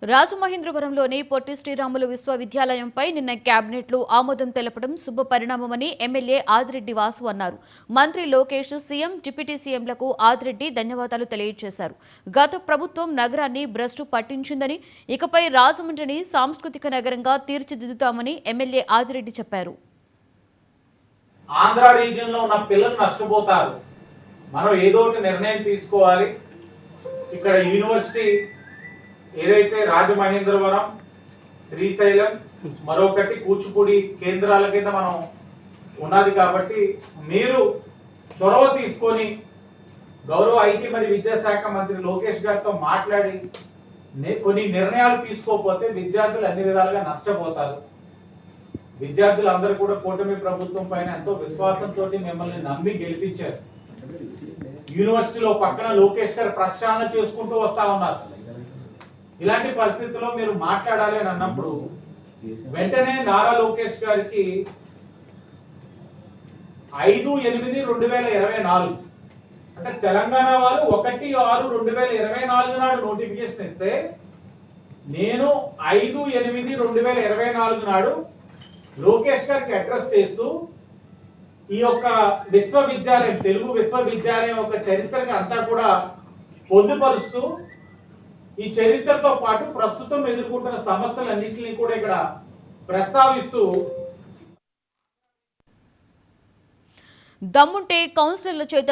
రాజమహేంద్రవరంలోని పొట్టి శ్రీరాములు విశ్వవిద్యాలయంపై నిన్న కేబినెట్లో ఆమోదం తెలపడం శుభ పరిణామమని ఎమ్మెల్యే ఆదిరెడ్డి వాసు అన్నారు. మంత్రి లోకేష్, సీఎం, డిప్యూటీ సీఎంలకు ఆదిరెడ్డి ధన్యవాదాలు తెలియజేశారు. గత ప్రభుత్వం నగరాన్ని భ్రష్టు పట్టించిందని, ఇకపై రాజమండ్రిని సాంస్కృతిక నగరంగా తీర్చిదిద్దుతామని ఎమ్మెల్యే ఆదిరెడ్డి చెప్పారు. ఆంధ్ర రీజియన్ లో ఉన్న పిల్లలు నష్టపోతారు. మనం ఏదో ఒక నిర్ణయం తీసుకోవాలి. ఇక్కడ యూనివర్సిటీ ఏదైతే రాజమహేంద్రవరం, శ్రీశైలం, మరొకటి కూచిపూడి కేంద్రాల కింద మనం ఉన్నది కాబట్టి మీరు చొరవ తీసుకొని గౌరవ ఐటీ మరియు విద్యాశాఖ మంత్రి లోకేష్ గారితో మాట్లాడి కొన్ని నిర్ణయాలు తీసుకోకపోతే విద్యార్థులు అన్ని విధాలుగా నష్టపోతారు. విద్యార్థులందరూ కూడా కూటమి ప్రభుత్వం పైన ఎంతో విశ్వాసంతో మిమ్మల్ని నమ్మి గెలిపించారు. యూనివర్సిటీలో పక్కన లోకేష్ గారు ప్రక్షాళన చేసుకుంటూ వస్తా ఉన్నారు. ఇలాంటి పరిస్థితుల్లో మీరు మాట్లాడాలి అని అన్నప్పుడు వెంటనే నారా లోకేష్ గారికి 5/8/2024 అంటే తెలంగాణ వాళ్ళు 1/6/2024 నాడు నోటిఫికేషన్ ఇస్తే నేను 5/8/2024 నాడు లోకేష్ గారికి అడ్రస్ చేస్తూ ఈ యొక్క విశ్వవిద్యాలయం, తెలుగు విశ్వవిద్యాలయం యొక్క చరిత్రని అంతా కూడా పొందుపరుస్తూ ఈ చరిత్రతో పాటు ప్రస్తుతం ఎదుర్కొంటున్న సమస్యలన్నింటినీ కూడా ఇక్కడ ప్రస్తావిస్తూ దమ్ముంటే కౌన్సిలర్ల చేత